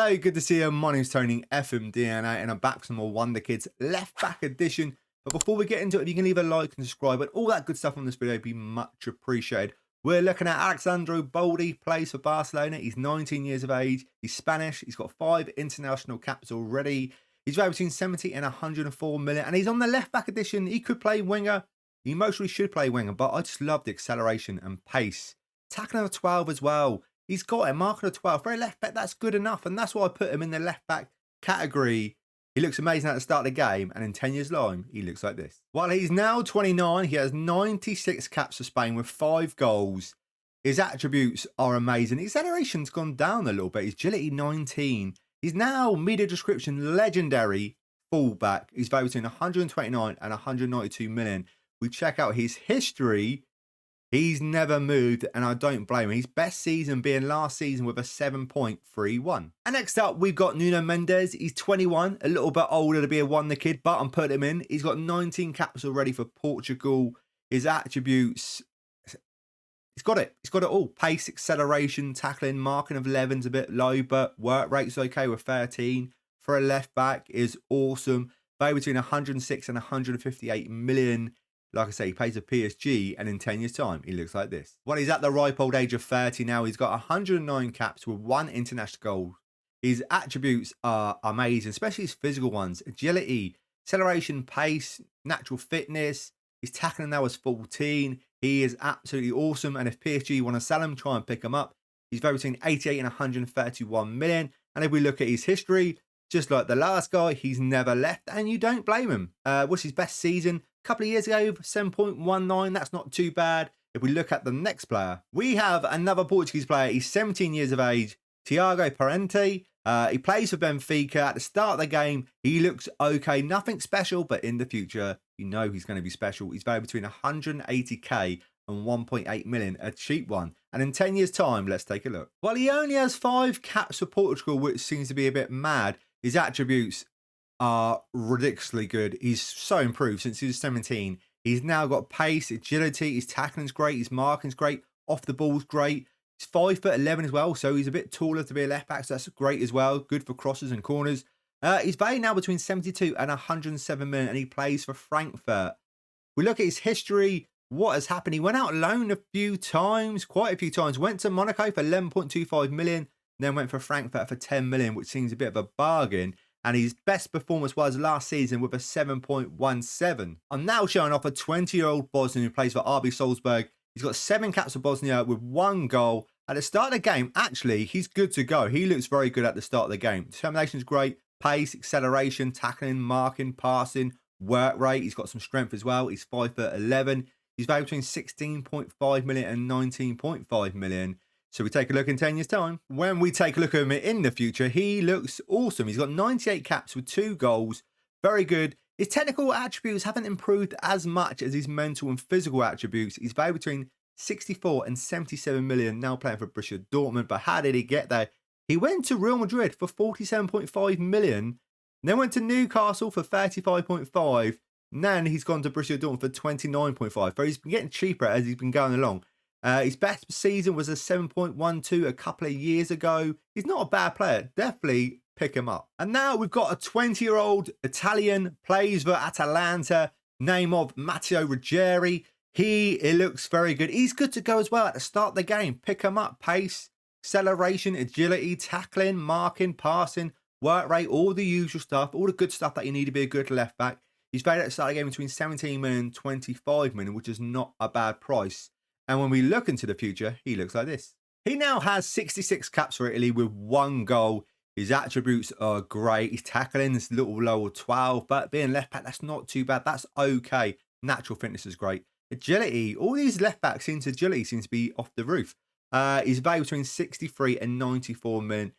Hello, good to see you. My name's Tony, FMDNA, and I'm back with some more Wonderkids left back edition. But before we get into it, if you can leave a like and subscribe and all that good stuff on this video, it'd be much appreciated. We're looking at Alexandro Balde, plays for Barcelona. He's 19 years of age. He's Spanish. He's got 5 international caps already. He's valued between 70 and 104 million. And he's on the left back edition. He could play winger. He mostly should play winger, but I just love the acceleration and pace. Tackling a 12 as well. He's got a marking of 12 for a left back. That's good enough. And that's why I put him in the left back category. He looks amazing at the start of the game. And in 10 years' time, he looks like this. While he's now 29, he has 96 caps for Spain with 5 goals. His attributes are amazing. His acceleration's gone down a little bit. His agility 19. He's now media description legendary fullback. He's valued between 129 and 192 million. We check out his history. He's never moved, and I don't blame him. His best season being last season with a 7.31. And next up, we've got Nuno Mendes. He's 21, a little bit older to be a Wonderkid, but I'm putting him in. He's got 19 caps already for Portugal. His attributes, he's got it. He's got it all. Pace, acceleration, tackling, marking of 11's a bit low, but work rate's okay with 13. For a left back is awesome. Value between 106 and 158 million. Like I say, he plays for PSG, and in 10 years' time, he looks like this. Well, he's at the ripe old age of 30 now. He's got 109 caps with 1 international goal. His attributes are amazing, especially his physical ones. Agility, acceleration, pace, natural fitness. His tackling now is 14. He is absolutely awesome, and if PSG want to sell him, try and pick him up. He's valued between 88 and 131 million. And if we look at his history, just like the last guy, he's never left, and you don't blame him. What's his best season? Couple of years ago, 7.19. That's not too bad. If we look at the next player, we have another Portuguese player. He's 17 years of age, Thiago Parente. He plays for Benfica. At the start of the game, he looks okay. Nothing special, but in the future, you know he's going to be special. He's valued between 180k and 1.8 million, a cheap one. And in 10 years' time, let's take a look. Well, he only has 5 caps for Portugal, which seems to be a bit mad. His attributes are ridiculously good. He's so improved since he was 17. He's now got pace, agility, his tackling's great, his marking's great, off the ball's great. He's 5'11" as well, so he's a bit taller to be a left back, so that's great as well. Good for crosses and corners. He's valued now between 72 and 107 million, and he plays for Frankfurt. We look at his history. What has happened? He went out alone a few times, quite a few times. Went to Monaco for 11.25 million, then went for Frankfurt for 10 million, which seems a bit of a bargain. And his best performance was last season with a 7.17. I'm now showing off a 20-year-old Bosnian who plays for RB Salzburg. He's got 7 caps for Bosnia with 1 goal. At the start of the game, actually, he's good to go. He looks very good at the start of the game. Determination's great. Pace, acceleration, tackling, marking, passing, work rate. He's got some strength as well. He's 5'11". He's valued between 16.5 million and 19.5 million. So we take a look in 10 years' time. When we take a look at him in the future, he looks awesome. He's got 98 caps with 2 goals. Very good. His technical attributes haven't improved as much as his mental and physical attributes. He's valued between 64 and 77 million, now playing for Borussia Dortmund. But how did he get there? He went to Real Madrid for 47.5 million, then went to Newcastle for 35.5. Then he's gone to Borussia Dortmund for 29.5. So he's been getting cheaper as he's been going along. His best season was a 7.12 a couple of years ago. He's not a bad player. Definitely pick him up. And now we've got a 20-year-old Italian, plays for Atalanta, name of Matteo Ruggeri. It looks very good. He's good to go as well at the start of the game. Pick him up. Pace, acceleration, agility, tackling, marking, passing, work rate, all the usual stuff, all the good stuff that you need to be a good left back. He's valued at the start of the game between 17 million and 25 million, which is not a bad price. And when we look into the future, he looks like this. He now has 66 caps for Italy with 1 goal. His attributes are great. His tackling is a little lower, 12, but being left back, that's not too bad. That's okay. Natural fitness is great. Agility, all these left backs into agility seems to be off the roof. He's valued between 63 and 94 million.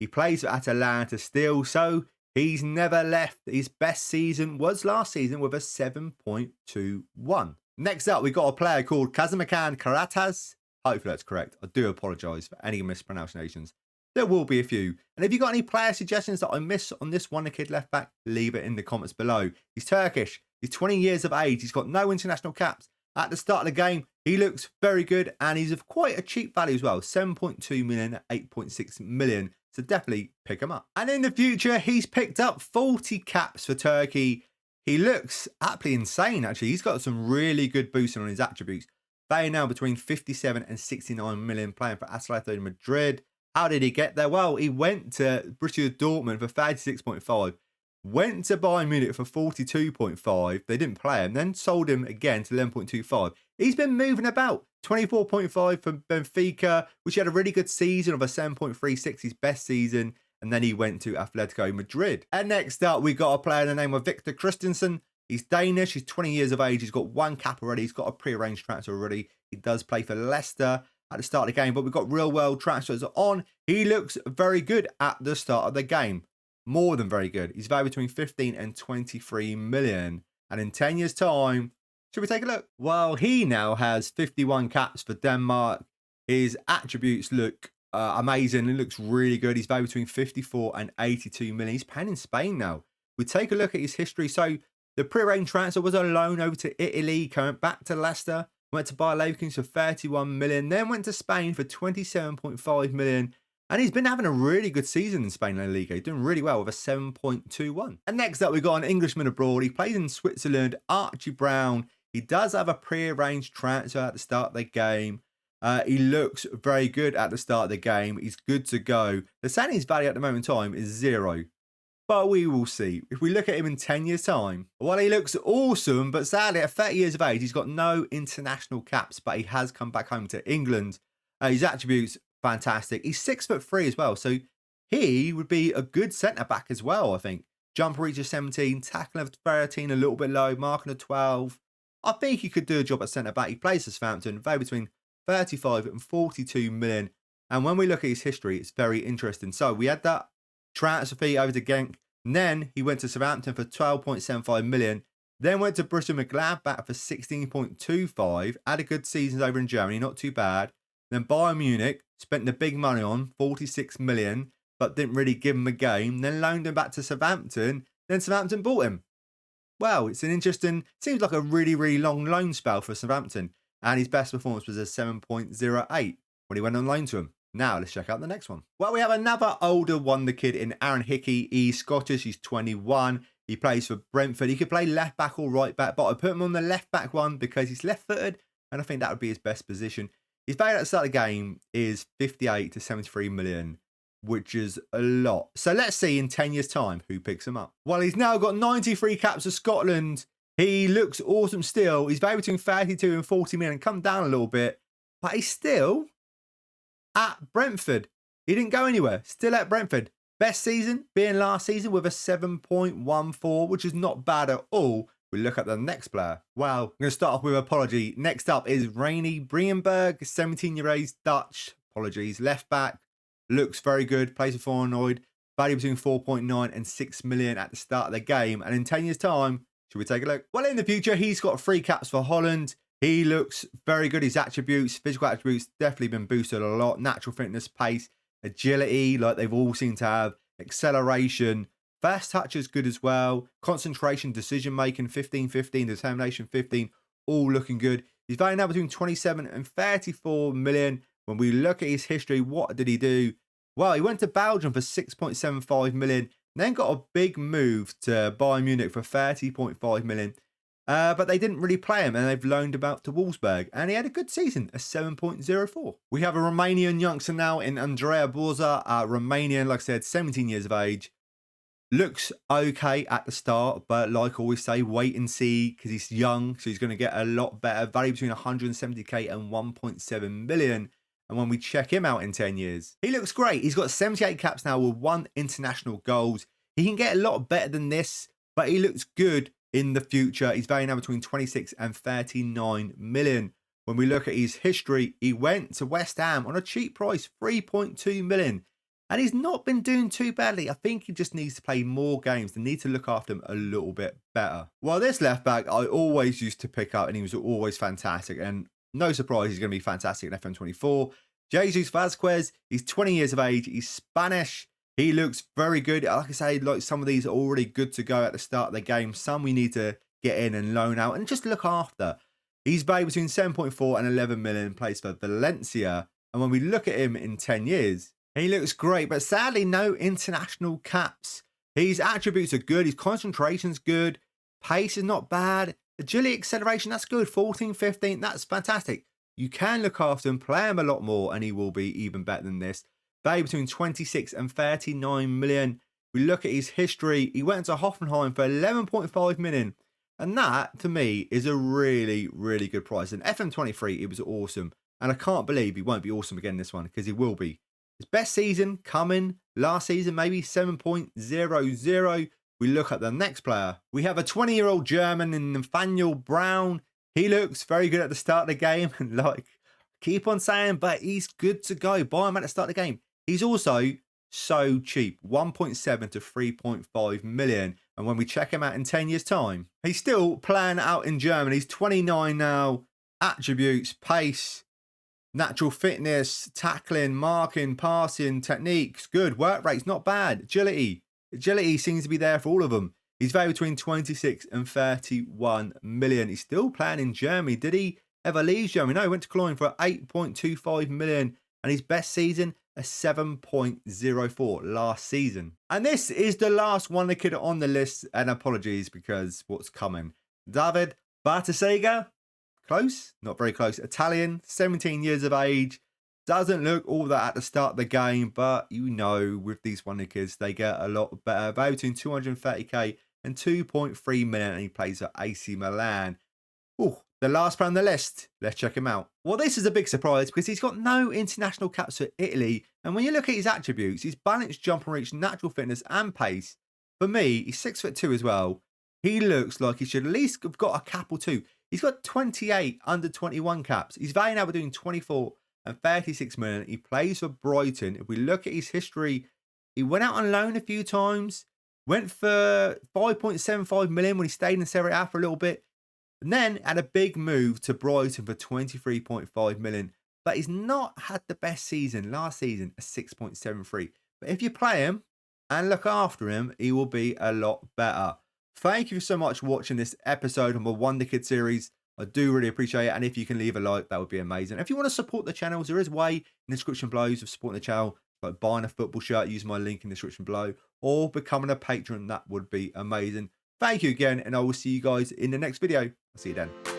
He plays for Atalanta still, so he's never left. His best season was last season with a 7.21. Next up, we've got a player called Karatas. Hopefully that's correct. I do apologise for any mispronunciations. There will be a few. And if you've got any player suggestions that I miss on this Wonderkid left back, leave it in the comments below. He's Turkish. He's 20 years of age. He's got no international caps. At the start of the game, he looks very good, and he's of quite a cheap value as well. 7.2 million at 8.6 million. So definitely pick him up. And in the future, he's picked up 40 caps for Turkey. He looks absolutely insane, actually. He's got some really good boosting on his attributes. They now between 57 and 69 million playing for Atletico Madrid. How did he get there? Well, he went to Borussia Dortmund for 36.5. Went to Bayern Munich for 42.5. They didn't play him. Then sold him again to 11.25. He's been moving about. 24.5 for Benfica, which he had a really good season of a 7.36, his best season. And then he went to Atletico Madrid. And next up, we got a player in the name of Victor Christensen. He's Danish. He's 20 years of age. He's got one cap already. He's got a pre-arranged transfer already. He does play for Leicester at the start of the game, but we've got real-world transfers on. He looks very good at the start of the game. More than very good. He's valued between 15 and 23 million. And in 10 years' time, should we take a look? Well, he now has 51 caps for Denmark. His attributes look amazing. It looks really good. He's valued between 54 and 82 million. He's playing in Spain now. We take a look at his history. So the pre-arranged transfer was a loan over to Italy, coming back to Leicester. Went to Bayer Leverkusen for 31 million. Then went to Spain for 27.5 million. And he's been having a really good season in Spain La Liga. He's doing really well with a 7.21. And next up, we've got an Englishman abroad. He plays in Switzerland, Archie Brown. He does have a pre-arranged transfer at the start of the game. He looks very good at the start of the game. He's good to go. The Sané's value at the moment in time is 0. But we will see. If we look at him in 10 years' time, well, he looks awesome. But sadly, at 30 years of age, he's got no international caps. But he has come back home to England. His attributes, fantastic. He's 6'3" as well. So he would be a good centre-back as well, I think. Jumper reach of 17, tackle of 13, a little bit low, marking of 12. I think he could do a job at centre-back. He plays for Southampton, value between 35 and 42 million. And when we look at his history, it's very interesting. So we had that transfer fee over to Genk. And then he went to Southampton for 12.75 million. Then went to Borussia Mönchengladbach for 16.25. Had a good season over in Germany, not too bad. Then Bayern Munich spent the big money on 46 million, but didn't really give him a game. Then loaned him back to Southampton. Then Southampton bought him. Well, it's an interesting, seems like a really, really long loan spell for Southampton. And his best performance was a 7.08 when he went on loan to him. Now, let's check out the next one. Well, we have another older wonder kid in Aaron Hickey. He's Scottish. He's 21. He plays for Brentford. He could play left back or right back, but I put him on the left back one because he's left footed. And I think that would be his best position. His value at the start of the game is 58 to 73 million, which is a lot. So let's see in 10 years' time who picks him up. Well, he's now got 93 caps for Scotland. He looks awesome still. He's valued between 32 and 40 million. Come down a little bit, but he's still at Brentford. He didn't go anywhere. Still at Brentford. Best season being last season with a 7.14, which is not bad at all. We look at the next player. Well, I'm going to start off with an apology. Next up is Rainy Brenberg, 17-year-old Dutch. Apologies. Left back. Looks very good. Plays for Feyenoord. Value between 4.9 and 6 million at the start of the game. And in 10 years' time, should we take a look? Well, in the future, he's got 3 caps for Holland. He looks very good. His attributes, physical attributes, definitely been boosted a lot. Natural fitness, pace, agility, like they've all seemed to have. Acceleration. Fast touch is good as well. Concentration, decision making, 15-15, determination 15, all looking good. He's valued now between 27 and 34 million. When we look at his history, what did he do? Well, he went to Belgium for 6.75 million, then got a big move to Bayern Munich for 30.5 million. But they didn't really play him, and they've loaned him out to Wolfsburg, and he had a good season, a 7.04. We have a Romanian youngster now in Andrea Borza, Romanian, like I said, 17 years of age. Looks okay at the start, but like I always say, wait and see because he's young, so he's going to get a lot better. Value between 170k and 1.7 million. And when we check him out in 10 years, he looks great. He's got 78 caps now with 1 international goals. He can get a lot better than this, but he looks good in the future. He's valued now between 26 and 39 million. When we look at his history, he went to West Ham on a cheap price, 3.2 million. And he's not been doing too badly. I think he just needs to play more games. They need to look after him a little bit better. Well, this left back, I always used to pick up and he was always fantastic. And no surprise, he's going to be fantastic in FM24. Jesus Vasquez, he's 20 years of age. He's Spanish. He looks very good. Like I say, like some of these are already good to go at the start of the game. Some we need to get in and loan out and just look after. He's valued between 7.4 and 11 million, plays for Valencia. And when we look at him in 10 years, He looks great, but sadly, no international caps. His attributes are good. His concentration's good. Pace is not bad. Agility, acceleration, that's good. 14, 15, that's fantastic. You can look after him, play him a lot more, and he will be even better than this. Value between 26 and 39 million. We look at his history. He went to Hoffenheim for 11.5 million. And that, to me, is a really, really good price. And FM23, it was awesome. And I can't believe he won't be awesome again this one, because he will be. His best season coming last season, maybe 7.00. We look at the next player. We have a 20-year-old German in Nathaniel Brown. He looks very good at the start of the game. And like, keep on saying, but he's good to go. Buy him at the start of the game. He's also so cheap, 1.7 to 3.5 million. And when we check him out in 10 years' time, he's still playing out in Germany. He's 29 now. Attributes, pace, natural fitness, tackling, marking, passing, techniques, good. Work rates, not bad. Agility seems to be there for all of them. He's valued between 26 and 31 million. He's still playing in Germany. Did he ever leave Germany? No, he went to Cologne for 8.25 million. And his best season, a 7.04 last season. And this is the last wonderkid on the list. And apologies because what's coming. David Bartasega. Close, not very close. Italian, 17 years of age. Doesn't look all that at the start of the game, but you know, with these wonderkids, they get a lot better. Value between 230k and 2.3 million, and he plays at AC Milan. Oh, the last player on the list. Let's check him out. Well, this is a big surprise because he's got no international caps for Italy. And when you look at his attributes, his balanced jump and reach, natural fitness, and pace, for me, he's 6'2" as well. He looks like he should at least have got a cap or two. He's got 28 under 21 caps. He's valued now between 24 and 36 million. He plays for Brighton. If we look at his history, he went out on loan a few times, went for 5.75 million when he stayed in Serie A for a little bit, and then had a big move to Brighton for 23.5 million. But he's not had the best season. Last season, a 6.73. But if you play him and look after him, he will be a lot better. Thank you so much for watching this episode of my Wonderkid series. I do really appreciate it. And if you can leave a like, that would be amazing. If you want to support the channel, there is a way in the description below of supporting the channel, like buying a football shirt, use my link in the description below, or becoming a patron. That would be amazing. Thank you again, and I will see you guys in the next video. I'll see you then.